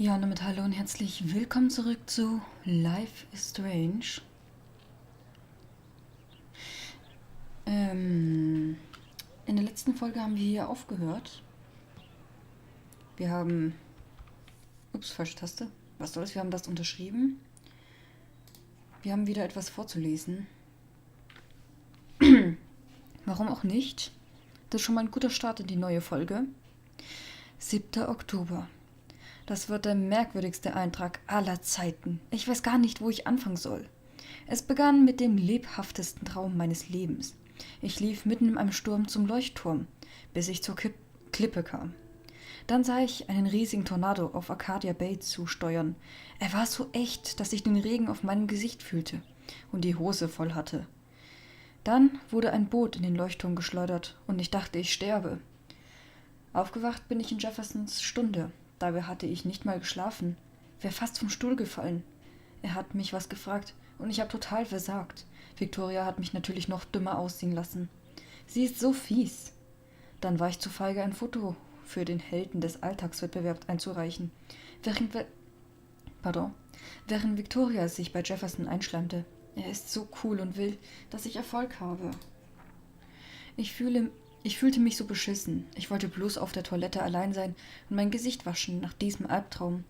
Ja, und damit hallo und herzlich willkommen zurück zu Life is Strange. In der letzten Folge haben wir hier aufgehört. Wir haben... Ups, falsche Taste. Was soll's? Wir haben das unterschrieben. Wir haben wieder etwas vorzulesen. Warum auch nicht? Das ist schon mal ein guter Start in die neue Folge. 7. Oktober. Das wird der merkwürdigste Eintrag aller Zeiten. Ich weiß gar nicht, wo ich anfangen soll. Es begann mit dem lebhaftesten Traum meines Lebens. Ich lief mitten in einem Sturm zum Leuchtturm, bis ich zur Klippe kam. Dann sah ich einen riesigen Tornado auf Arcadia Bay zusteuern. Er war so echt, dass ich den Regen auf meinem Gesicht fühlte und die Hose voll hatte. Dann wurde ein Boot in den Leuchtturm geschleudert und ich dachte, ich sterbe. Aufgewacht bin ich in Jeffersons Stunde. Dabei hatte ich nicht mal geschlafen. Wäre fast vom Stuhl gefallen. Er hat mich was gefragt und ich habe total versagt. Victoria hat mich natürlich noch dümmer aussehen lassen. Sie ist so fies. Dann war ich zu feige, ein Foto für den Helden des Alltagswettbewerbs einzureichen. Während Victoria sich bei Jefferson einschleimte. Er ist so cool und will, dass ich Erfolg habe. Ich fühlte mich so beschissen. Ich wollte bloß auf der Toilette allein sein und mein Gesicht waschen nach diesem Albtraum.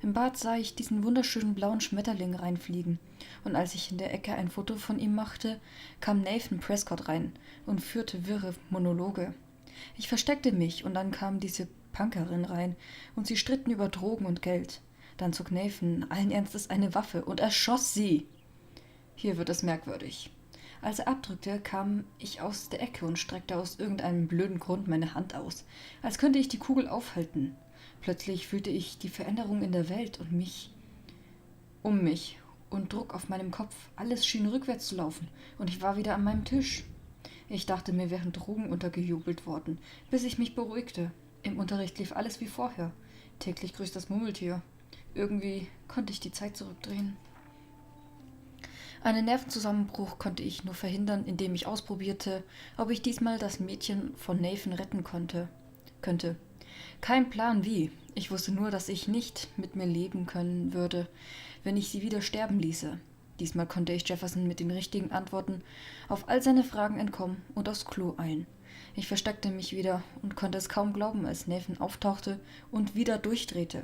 Im Bad sah ich diesen wunderschönen blauen Schmetterling reinfliegen. Und als ich in der Ecke ein Foto von ihm machte, kam Nathan Prescott rein und führte wirre Monologe. Ich versteckte mich und dann kam diese Punkerin rein und sie stritten über Drogen und Geld. Dann zog Nathan allen Ernstes eine Waffe und erschoss sie. Hier wird es merkwürdig. Als er abdrückte, kam ich aus der Ecke und streckte aus irgendeinem blöden Grund meine Hand aus, als könnte ich die Kugel aufhalten. Plötzlich fühlte ich die Veränderung in der Welt und um mich und Druck auf meinem Kopf. Alles schien rückwärts zu laufen und ich war wieder an meinem Tisch. Ich dachte, mir wären Drogen untergejubelt worden, bis ich mich beruhigte. Im Unterricht lief alles wie vorher. Täglich grüßt das Murmeltier. Irgendwie konnte ich die Zeit zurückdrehen. Einen Nervenzusammenbruch konnte ich nur verhindern, indem ich ausprobierte, ob ich diesmal das Mädchen von Nathan retten könnte. Kein Plan wie. Ich wusste nur, dass ich nicht mit mir leben können würde, wenn ich sie wieder sterben ließe. Diesmal konnte ich Jefferson mit den richtigen Antworten auf all seine Fragen entkommen und aufs Klo eilen. Ich versteckte mich wieder und konnte es kaum glauben, als Nathan auftauchte und wieder durchdrehte.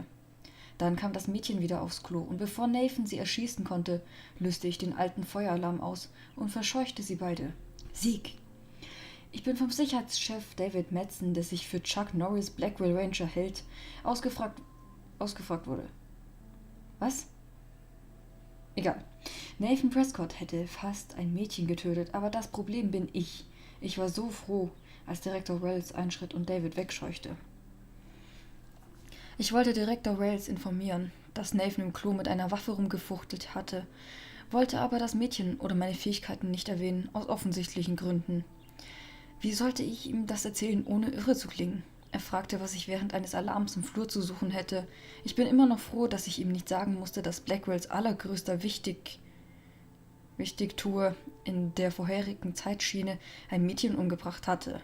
Dann kam das Mädchen wieder aufs Klo und bevor Nathan sie erschießen konnte, löste ich den alten Feueralarm aus und verscheuchte sie beide. Sieg! Ich bin vom Sicherheitschef David Madsen, der sich für Chuck Norris Blackwell Ranger hält, ausgefragt wurde. Was? Egal. Nathan Prescott hätte fast ein Mädchen getötet, aber das Problem bin ich. Ich war so froh, als Direktor Wells einschritt und David wegscheuchte. Ich wollte Direktor Wells informieren, dass Nathan im Klo mit einer Waffe rumgefuchtelt hatte, wollte aber das Mädchen oder meine Fähigkeiten nicht erwähnen, aus offensichtlichen Gründen. Wie sollte ich ihm das erzählen, ohne irre zu klingen? Er fragte, was ich während eines Alarms im Flur zu suchen hätte. Ich bin immer noch froh, dass ich ihm nicht sagen musste, dass Blackwells allergrößter Wichtigtour in der vorherigen Zeitschiene ein Mädchen umgebracht hatte.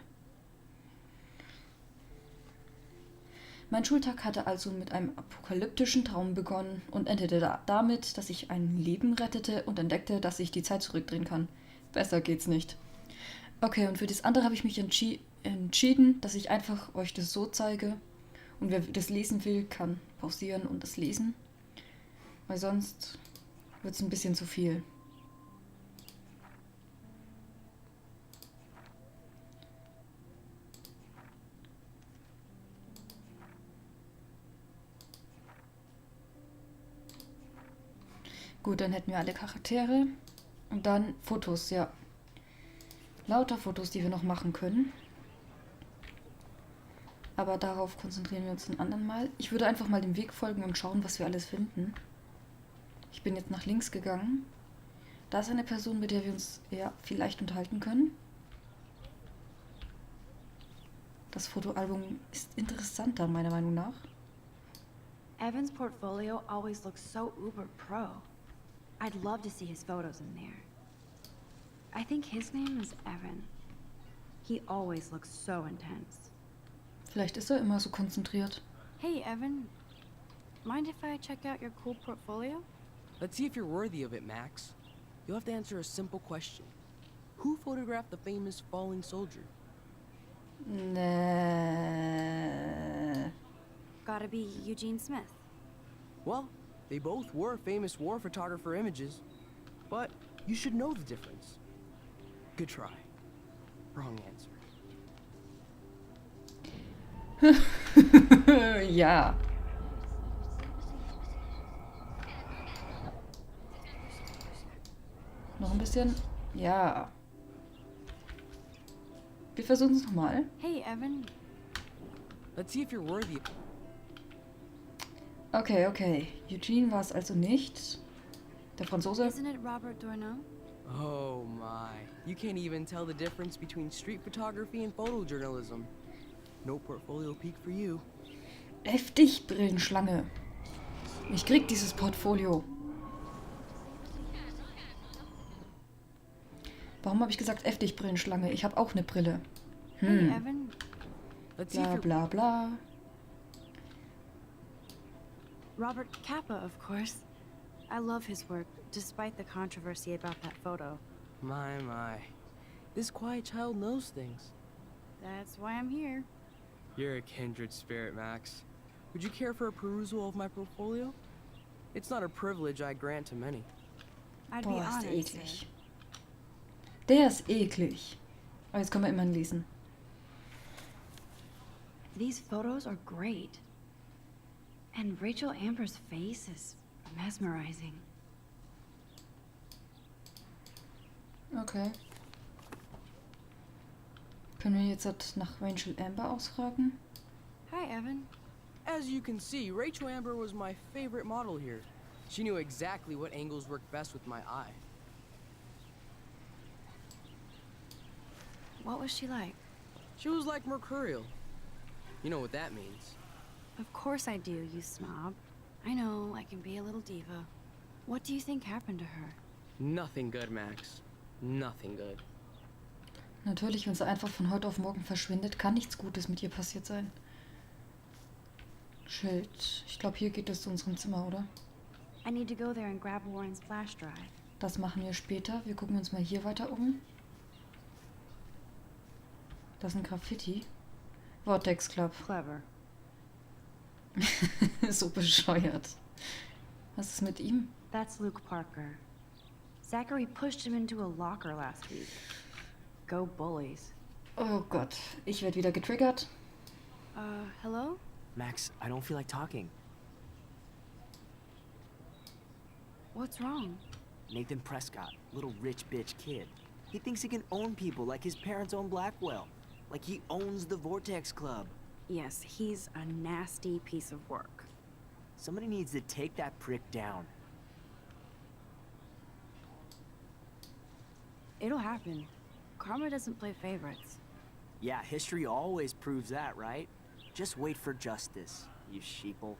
Mein Schultag hatte also mit einem apokalyptischen Traum begonnen und endete damit, dass ich ein Leben rettete und entdeckte, dass ich die Zeit zurückdrehen kann. Besser geht's nicht. Okay, und für das andere habe ich mich entschieden, dass ich einfach euch das so zeige. Und wer das lesen will, kann pausieren und das lesen. Weil sonst wird es ein bisschen zu viel. Gut, dann hätten wir alle Charaktere. Und dann Fotos, ja. Lauter Fotos, die wir noch machen können. Aber darauf konzentrieren wir uns ein anderen Mal. Ich würde einfach mal dem Weg folgen und schauen, was wir alles finden. Ich bin jetzt nach links gegangen. Da ist eine Person, mit der wir uns vielleicht unterhalten können. Das Fotoalbum ist interessanter, meiner Meinung nach. Evan's portfolio always looks so uber pro. I'd love to see his photos in there. I think his name is Evan. He always looks so intense. Vielleicht ist er immer so konzentriert. Hey, Evan. mind if I check out your cool portfolio? Let's see if you're worthy of it, Max. You'll have to answer a simple question. Who photographed the famous falling soldier? Gotta be Eugene Smith. Well, they both were famous war photographer images, but you should know the difference. Good try. Wrong answer. Ja. Noch ein bisschen. Ja. Wir versuchen es nochmal. Hey, Evan. Let's see if you're worthy. Okay, okay. Eugene war es also nicht. Der Franzose. Isn't it Robert Doisneau? Oh my. You can't even tell the difference between street photography and photojournalism. No portfolio peak for you. Heftig, Brillenschlange. Ich krieg dieses Portfolio. Warum habe ich gesagt heftig, Brillenschlange? Ich habe auch eine Brille. Hey, Evan. Let's see if Bla you're bla bla. Robert Capa, of course. I love his work, despite the controversy about that photo. My. This quiet child knows things. That's why I'm here. You're a kindred spirit, Max. Would you care for a perusal of my portfolio? It's not a privilege I grant to many. I'd be Boah, ist der honored, eklig. sir. Der ist eklig. Aber jetzt können wir immerhin lesen. These photos are great. And Rachel Amber's face is mesmerizing. Okay. Können wir jetzt nach Rachel Amber ausfragen? Hi, Evan. As you can see, Rachel Amber was my favorite model here. She knew exactly what angles worked best with my eye. What was she like? She was like mercurial. You know what that means. Of course I do, you snob. I know, I can be a little diva. What do you think happened to her? Nothing good, Max. Nothing good. Natürlich, wenn sie einfach von heute auf morgen verschwindet, kann nichts Gutes mit ihr passiert sein. Schild. Ich glaube, hier geht es zu unserem Zimmer, oder? I need to go there and grab Warren's flash drive. Das machen wir später. Wir gucken uns mal hier weiter um. Das ist ein Graffiti. Vortex Club. Clever. So bescheuert. Was ist mit ihm? That's Luke Parker. Zachary pushed him into a locker last week. Go bullies. Oh Gott. Ich werde wieder getriggert. Hello? Max, I don't feel like talking. What's wrong? Nathan Prescott, little rich bitch kid. He thinks he can own people like his parents own Blackwell. Like he owns the Vortex Club. Yes, he's a nasty piece of work. Somebody needs to take that prick down. It'll happen. Karma doesn't play favorites. Yeah, history always proves that, right? Just wait for justice, you sheeple.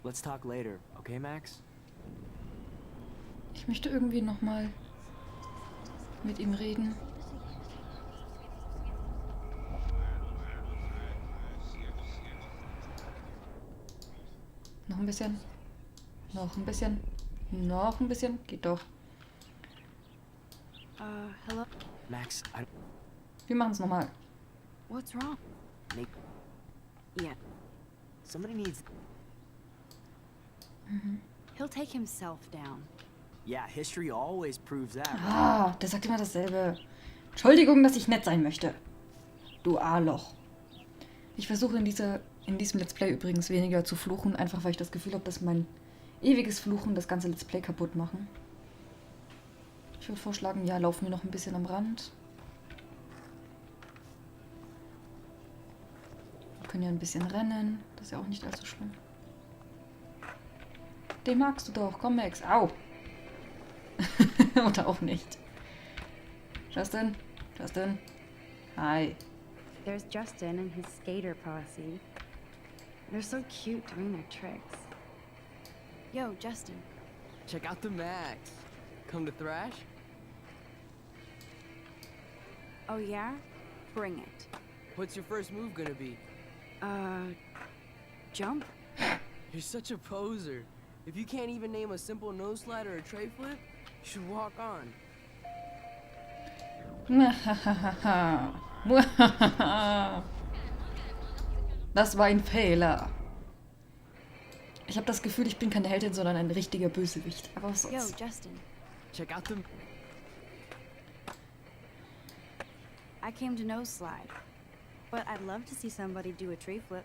Let's talk later, okay, Max? Ich möchte irgendwie nochmal mit ihm reden. Noch ein bisschen. Noch ein bisschen. Noch ein bisschen. Geht doch. Hello? Max, Wir machen es nochmal. What's wrong? Nate, Yeah, somebody needs... he'll take himself down. Yeah, history always proves that, right? Ah, der sagt immer dasselbe. Entschuldigung, dass ich nett sein möchte. Du A-Loch. Ich versuche in diesem Let's Play übrigens weniger zu fluchen, einfach weil ich das Gefühl habe, dass mein ewiges Fluchen das ganze Let's Play kaputt machen. Ich würde vorschlagen, ja, laufen wir noch ein bisschen am Rand. Wir können ja ein bisschen rennen. Das ist ja auch nicht allzu schlimm. Den magst du doch. Komm, Max. Au. Oder auch nicht. Justin? Justin? Hi. There's Justin and his skater posse. They're so cute doing their tricks. Yo, Justin. Check out the Max. Come to thrash? Oh yeah? Bring it. What's your first move gonna be? jump? You're such a poser. If you can't even name a simple nose slide or a tray flip, you should walk on. Das war ein Fehler. Ich habe das Gefühl, ich bin keine Heldin, sondern ein richtiger Bösewicht. Aber was Yo, soll's. Justin. Check out the... I came to nose slide, but I'd love to see somebody do a tree flip.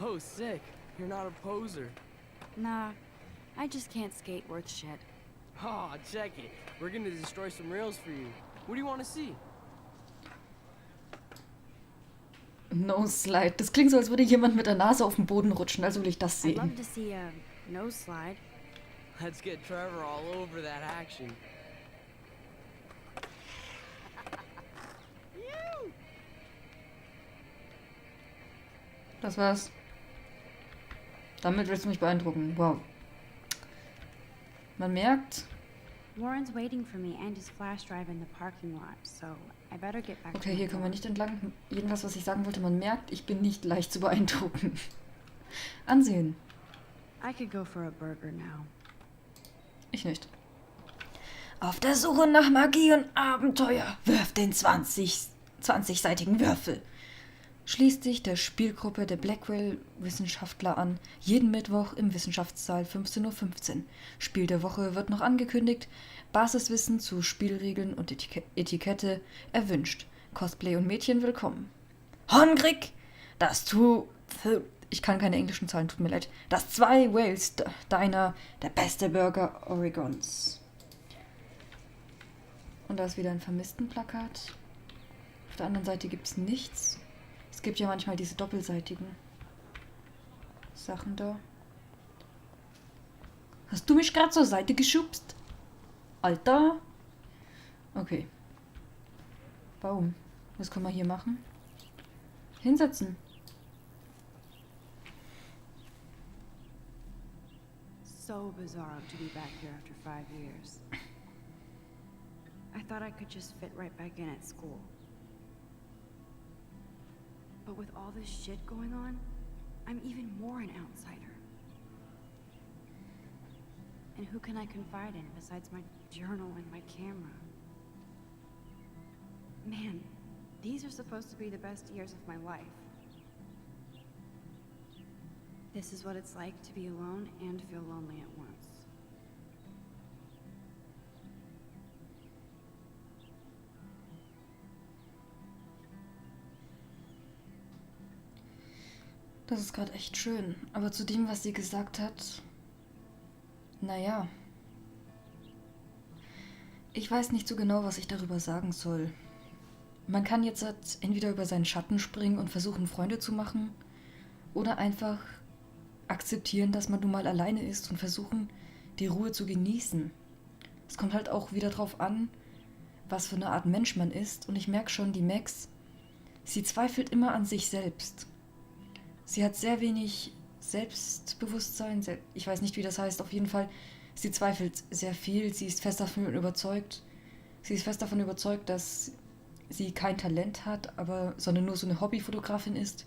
Oh, sick. You're not a poser. Nah, I just can't skate worth shit. Oh, check it. We're gonna destroy some rails for you. What do you want to see? No Slide. Das klingt so, als würde jemand mit der Nase auf den Boden rutschen. Also will ich das I'd love sehen. to see a nose slide. Let's get Trevor all over that action. Das war's. Damit willst du mich beeindrucken. Wow. Man merkt... Warren's waiting for me and his flash drive in the parking lot, so I better get back to Okay, my hier kommen wir dorm. nicht entlang. Jedenfalls, was ich sagen wollte, man merkt, ich bin nicht leicht zu beeindrucken. Ansehen. I could go for a burger now. Ich nicht. Auf der Suche nach Magie und Abenteuer. Wirf den 20-seitigen Würfel. Schließt sich der Spielgruppe der Blackwell-Wissenschaftler an. Jeden Mittwoch im Wissenschaftssaal 15:15 Uhr. Spiel der Woche wird noch angekündigt. Basiswissen zu Spielregeln und Etikette erwünscht. Cosplay und Mädchen willkommen. Hungrig! Ich kann keine englischen Zahlen, tut mir leid. Das 2 Wales Diner, der beste Burger Oregons. Und da ist wieder ein Vermisstenplakat. Auf der anderen Seite gibt es nichts. Es gibt ja manchmal diese doppelseitigen Sachen da. Hast du mich gerade zur Seite geschubst? Alter? Okay. Warum? Was können wir hier machen? Hinsetzen. So bizarre to be back here after 5 years. I thought I could just fit right back in at school. But with all this shit going on, I'm even more an outsider. And who can I confide in besides my journal and my camera? Man, these are supposed to be the best years of my life. This is what it's like to be alone and feel lonely at once. Das ist gerade echt schön. Aber zu dem, was sie gesagt hat, naja. Ich weiß nicht so genau, was ich darüber sagen soll. Man kann jetzt entweder über seinen Schatten springen und versuchen, Freunde zu machen, oder einfach akzeptieren, dass man nun mal alleine ist und versuchen, die Ruhe zu genießen. Es kommt halt auch wieder drauf an, was für eine Art Mensch man ist. Und ich merke schon, die Max, sie zweifelt immer an sich selbst. Sie hat sehr wenig Selbstbewusstsein. Ich weiß nicht, wie das heißt. Auf jeden Fall, sie zweifelt sehr viel. Sie ist fest davon überzeugt. Dass sie kein Talent hat, sondern nur so eine Hobbyfotografin ist.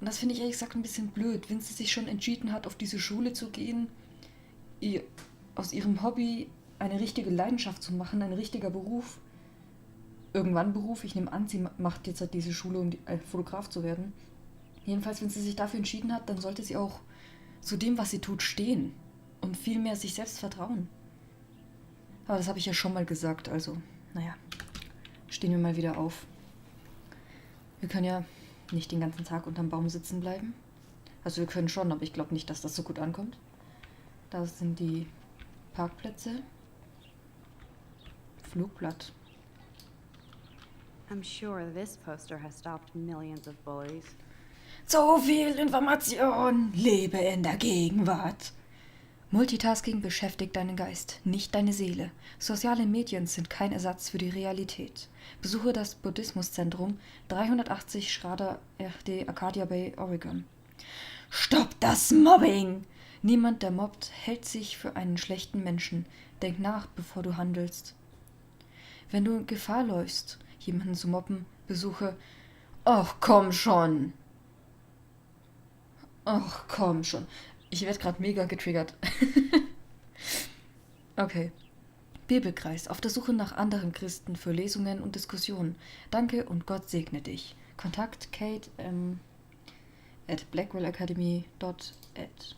Und das finde ich ehrlich gesagt ein bisschen blöd, wenn sie sich schon entschieden hat, auf diese Schule zu gehen, aus ihrem Hobby eine richtige Leidenschaft zu machen, ein richtiger Beruf. Irgendwann Beruf. Ich nehme an, sie macht jetzt halt diese Schule, um Fotograf zu werden. Jedenfalls, wenn sie sich dafür entschieden hat, dann sollte sie auch zu dem, was sie tut, stehen und viel mehr sich selbst vertrauen. Aber das habe ich ja schon mal gesagt, also, naja, stehen wir mal wieder auf. Wir können ja nicht den ganzen Tag unterm Baum sitzen bleiben. Also wir können schon, aber ich glaube nicht, dass das so gut ankommt. Da sind die Parkplätze. Flugblatt. I'm sure this poster has stopped millions of bullies. So viel Information, lebe in der Gegenwart. Multitasking beschäftigt deinen Geist, nicht deine Seele. Soziale Medien sind kein Ersatz für die Realität. Besuche das Buddhismuszentrum 380 Schrader RD Arcadia Bay, Oregon. Stopp das Mobbing! Niemand, der mobbt, hält sich für einen schlechten Menschen. Denk nach, bevor du handelst. Wenn du Gefahr läufst, jemanden zu mobben, besuche... Ach, komm schon! Ach, komm schon. Ich werde gerade mega getriggert. Okay. Bibelkreis, auf der Suche nach anderen Christen für Lesungen und Diskussionen. Danke und Gott segne dich. Kontakt Kate at blackwellacademy.at.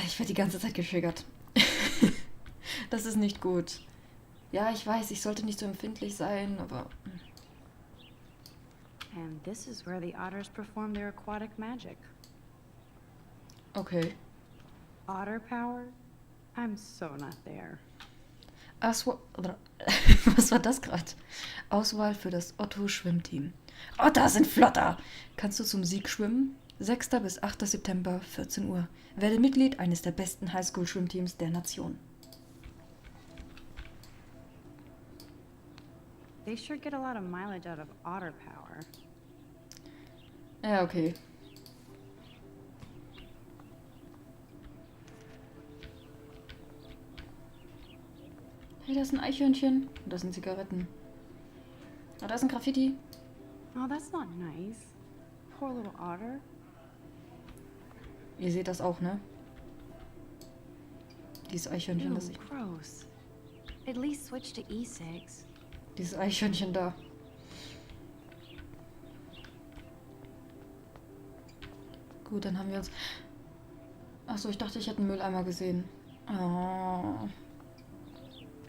Ich werde die ganze Zeit getriggert. Das ist nicht gut. Ja, ich weiß, ich sollte nicht so empfindlich sein, aber... And this is where the otters perform their aquatic magic. Okay. Otter power? I'm so not there. Was war das gerade? Auswahl für das Otto-Schwimmteam. Otter sind flotter! Kannst du zum Sieg schwimmen? 6. bis 8. September, 14 Uhr. Werde Mitglied eines der besten Highschool-Schwimmteams der Nation. They sure get a lot of mileage out of otter power. Ja, okay. Hey, da ist ein Eichhörnchen. Und da sind Zigaretten. Ah, da ist ein Graffiti. Oh, that's not nice. Poor little otter. Ihr seht das auch, ne? Dieses Eichhörnchen, Ew, das ich... gross. At least switch to e-cigs. Dieses Eichhörnchen da. Gut, dann haben wir uns... Achso, ich dachte, ich hätte einen Mülleimer gesehen. Oh.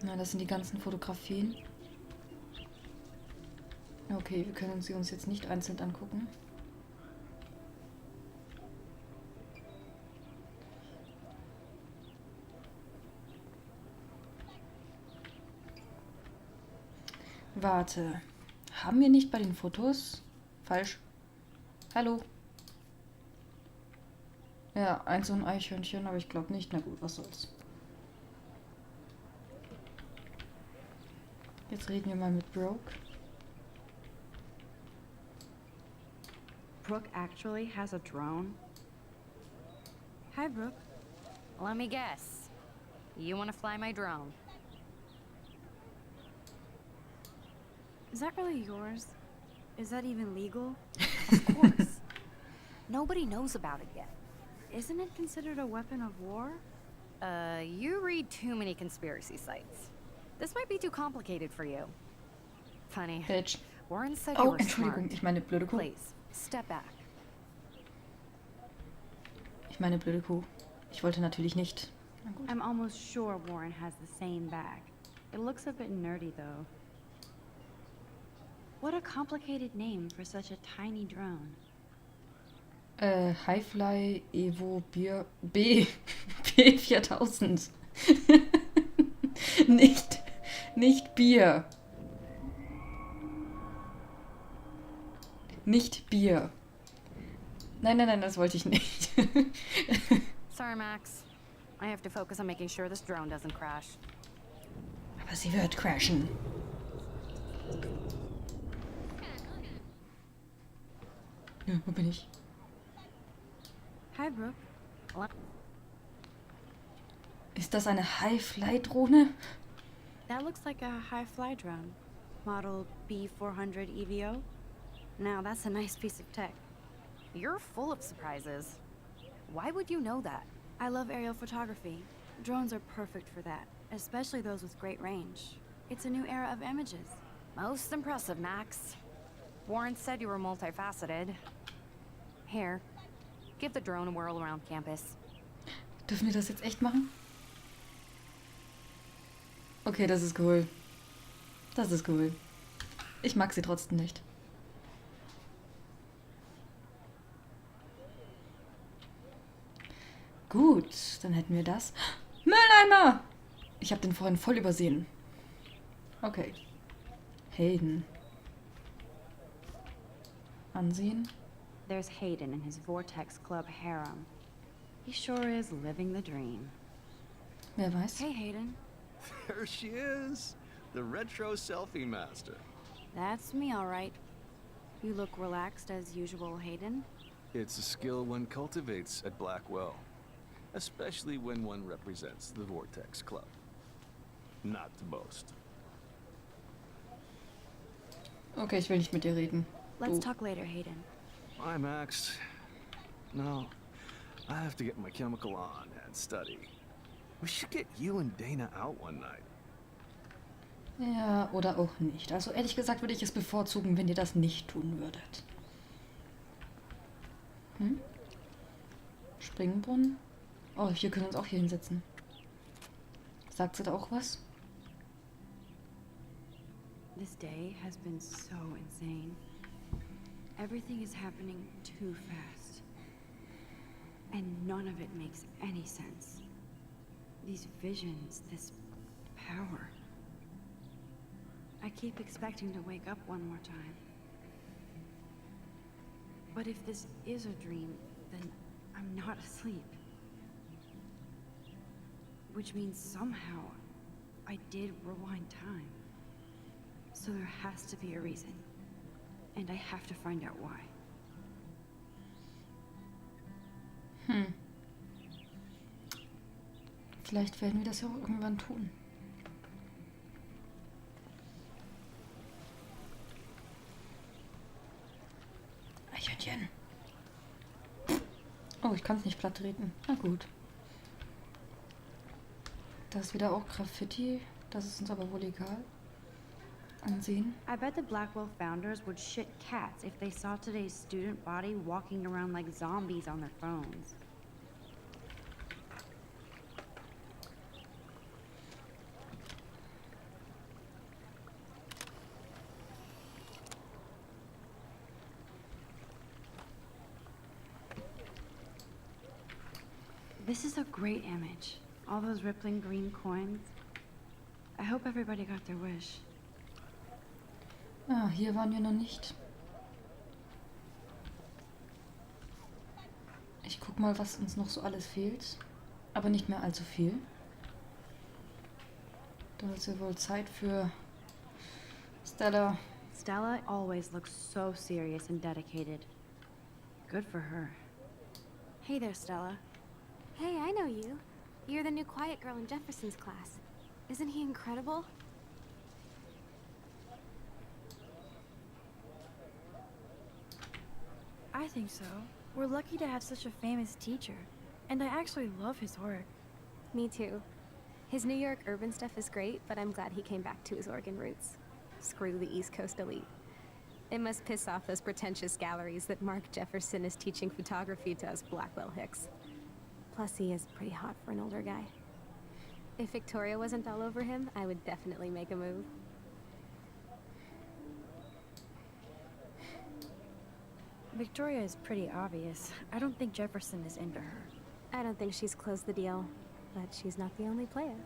Na, das sind die ganzen Fotografien. Okay, wir können sie uns jetzt nicht einzeln angucken. Warte. Haben wir nicht bei den Fotos? Falsch. Hallo. Ja, so ein Eichhörnchen, aber ich glaube nicht. Na gut, was soll's. Jetzt reden wir mal mit Brooke. Brooke actually has a drone? Hi, Brooke. Let me guess. You want to fly my drone? Is that really yours? Is that even legal? Of course. Nobody knows about it yet. Isn't it considered a weapon of war? You read too many conspiracy sites. This might be too complicated for you. Funny. Bitch. Warren said you Oh, were Entschuldigung, smart. ich meine blöde Kuh. Please, step back. Ich meine blöde Kuh. Ich wollte natürlich nicht. Na gut. I'm almost sure Warren has the same bag. It looks a bit nerdy, though. What a complicated name for such a tiny drone. Highfly Evo Bier B4000. Nicht Bier. Nicht Bier. Nein, das wollte ich nicht. Sorry, Max. I have to focus on making sure this drone doesn't crash. Aber sie wird crashen. Ja, wo bin ich? Hi, Brooke. Ist das eine High-Fly-Drohne? That looks like a high-fly drone. Model B400 EVO. Now, that's a nice piece of tech. You're full of surprises. Why would you know that? I love aerial photography. Drones are perfect for that, especially those with great range. It's a new era of images. Most impressive, Max. Warren said you were multifaceted. Here, give the drone a whirl around campus. Dürfen wir das jetzt echt machen? Okay, das ist cool. Das ist cool. Ich mag sie trotzdem nicht. Gut, dann hätten wir das. Mülleimer! Ich habe den vorhin voll übersehen. Okay. Hayden. Ansehen. There's Hayden in his Vortex Club harem. He sure is living the dream. Wer weiß? Hey, Hayden. There she is, the retro selfie master. That's me, all right. You look relaxed as usual, Hayden. It's a skill one cultivates at Blackwell, especially when one represents the Vortex Club. Not to boast. Okay, ich will nicht mit dir reden. Let's Du. talk later, Hayden. Bye, Max. No, I have to get my chemical on and study. We should get you and Dana out one night. Ja, oder auch nicht. Also ehrlich gesagt würde ich es bevorzugen, wenn ihr das nicht tun würdet. Hm? Springbrunnen? Oh, wir können uns auch hier hinsetzen. Sagt sie da auch was? This day has been so insane. Everything is happening too fast. And none of it makes any sense. These visions, this power. I keep expecting to wake up one more time. But if this is a dream, then I'm not asleep. Which means somehow I did rewind time. So there has to be a reason. And I have to find out why. Vielleicht werden wir das ja auch irgendwann tun. Eichhörnchen. Oh, ich kann es nicht platt treten. Na gut. Das ist wieder auch Graffiti. Das ist uns aber wohl egal. Ansehen. I bet the Blackwell founders would shit cats if they saw today's student body walking around like zombies on their phones. This is a great image. All those rippling green coins. I hope everybody got their wish. Ah, hier waren wir noch nicht. Ich guck mal, was uns noch so alles fehlt. Aber nicht mehr allzu viel. Da ist ja wohl Zeit für Stella. Stella always looks so serious and dedicated. Good for her. Hey there, Stella. Hey, I know you. You're the new quiet girl in Jefferson's class. Isn't he incredible? I think so. We're lucky to have such a famous teacher. And I actually love his work. Me too. His New York urban stuff is great, but I'm glad he came back to his Oregon roots. Screw the East Coast elite. It must piss off those pretentious galleries that Mark Jefferson is teaching photography to us Blackwell hicks. Plus, he is pretty hot for an older guy. If Victoria wasn't all over him, I would definitely make a move. Victoria is pretty obvious. I don't think Jefferson is into her. I don't think she's closed the deal, but she's not the only player.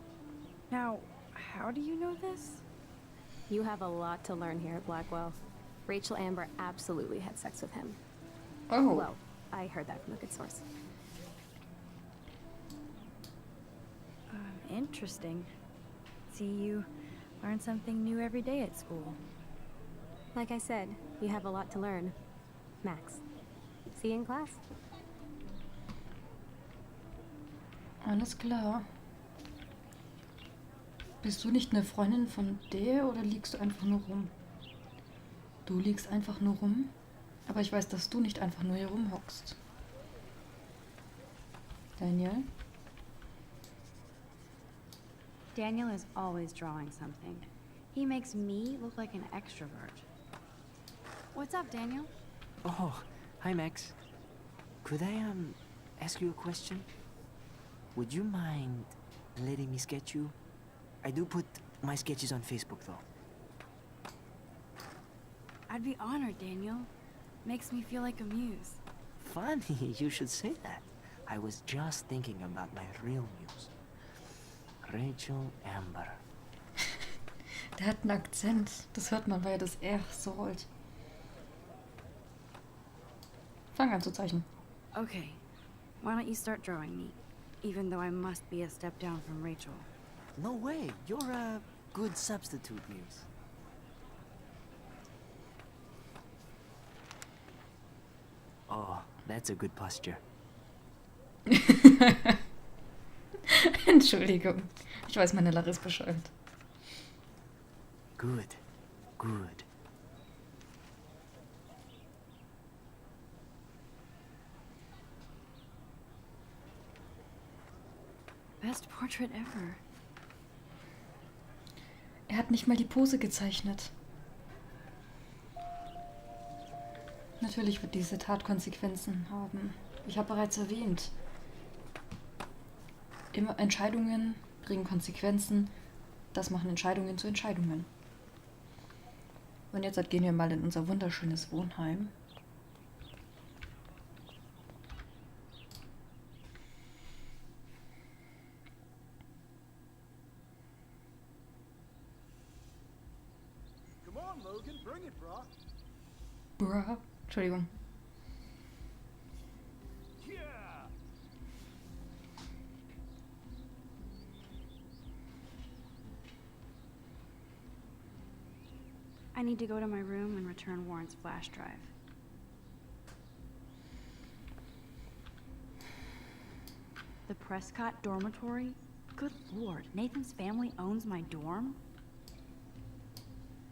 Now, how do you know this? You have a lot to learn here at Blackwell. Rachel Amber absolutely had sex with him. Oh. Well, I heard that from a good source. Interesting. See, you learn something new every day at school. Like I said, you have a lot to learn. Max. See you in class. Alles klar. Bist du nicht eine Freundin von der oder liegst du einfach nur rum? Du liegst einfach nur rum? Aber ich weiß, dass du nicht einfach nur hier rumhockst. Daniel? Daniel is always drawing something. He makes me look like an extrovert. What's up, Daniel? Oh, hi, Max. Could I, ask you a question? Would you mind letting me sketch you? I do put my sketches on Facebook, though. I'd be honored, Daniel. Makes me feel like a muse. Funny, you should say that. I was just thinking about my real muse. Rachel Amber. Der hat einen Akzent. Das hört man, weil er das R so rollt. Fang an zu zeichnen. Okay, why don't you start drawing me? Even though I must be a step down from Rachel. No way, you're a good substitute muse. Oh, that's a good posture. Entschuldigung. Ich weiß, meine Lache ist bescheuert. Good, good. best portrait ever. Er hat nicht mal die Pose gezeichnet. Natürlich wird diese Tat Konsequenzen haben. Ich habe bereits erwähnt, immer Entscheidungen bringen Konsequenzen. Das machen Entscheidungen zu Entscheidungen. Und jetzt gehen wir mal in unser wunderschönes Wohnheim. Come on, Logan, bring it, brah. Bruh. Entschuldigung. Yeah. I need to go to my room and return Warren's flash drive. The Prescott dormitory? Good lord, Nathan's family owns my dorm?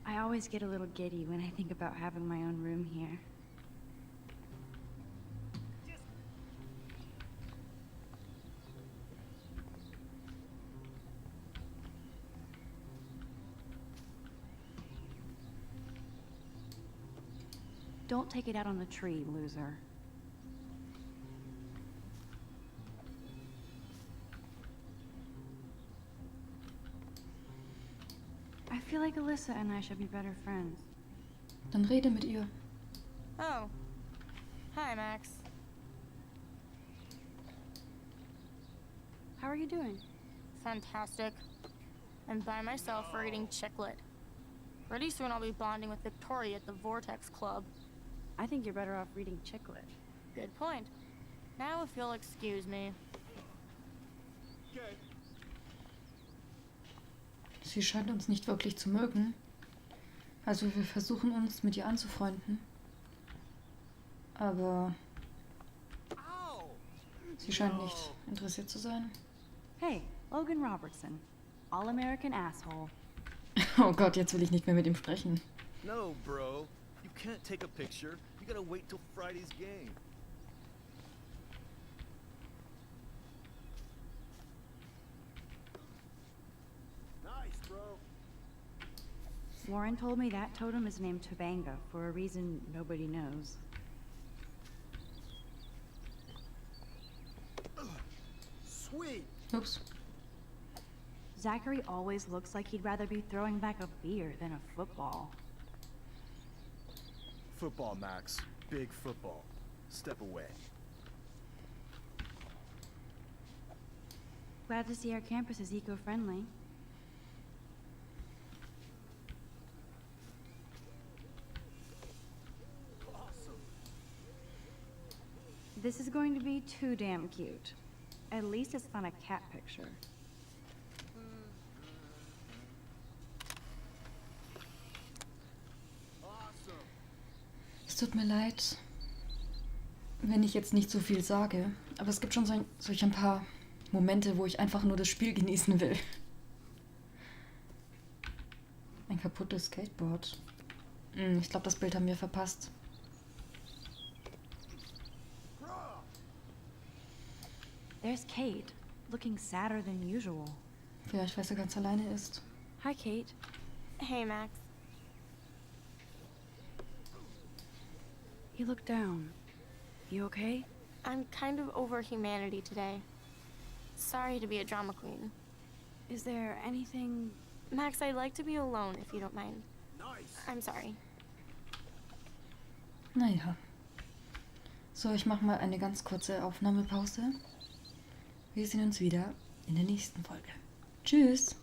I always get a little giddy when I think about having my own room here. Don't take it out on the tree, loser. I feel like Alyssa and I should be better friends. Dann rede mit ihr. Oh. Hi, Max. How are you doing? Fantastic. I'm by myself reading Chicklet. Pretty soon I'll be bonding with Victoria at the Vortex Club. I think you're better off reading Chicklet. Good point. Now if you'll excuse me. Okay. Sie scheint uns nicht wirklich zu mögen. Also wir versuchen uns mit ihr anzufreunden. Aber sie scheint nicht interessiert zu sein. Hey, Logan Robertson. All-American asshole. Oh Gott, jetzt will ich nicht mehr mit ihm sprechen. No, bro. You can't take a picture. You gotta wait till Friday's game. Nice, bro. Warren told me that totem is named Tobanga for a reason nobody knows. Sweet. Ups. Zachary always looks like he'd rather be throwing back a beer than a football. Football, Max. Big football. Step away. Glad to see our campus is eco-friendly. Awesome. This is going to be too damn cute. At least it's not a cat picture. Awesome. Es tut mir leid, wenn ich jetzt nicht so viel sage, aber es gibt schon solch ein paar Momente, wo ich einfach nur das Spiel genießen will. Ein kaputtes Skateboard. Ich glaube, das Bild haben wir verpasst. There's Kate, looking sadder than usual. Vielleicht, weil sie ganz alleine ist. Hi, Kate. Hey, Max. You look down. You okay? I'm kind of over humanity today. Sorry to be a drama queen. Is there anything... Max, I'd like to be alone if you don't mind. Nice. I'm sorry. Naja. So, ich mache mal eine ganz kurze Aufnahmepause. Wir sehen uns wieder in der nächsten Folge. Tschüss!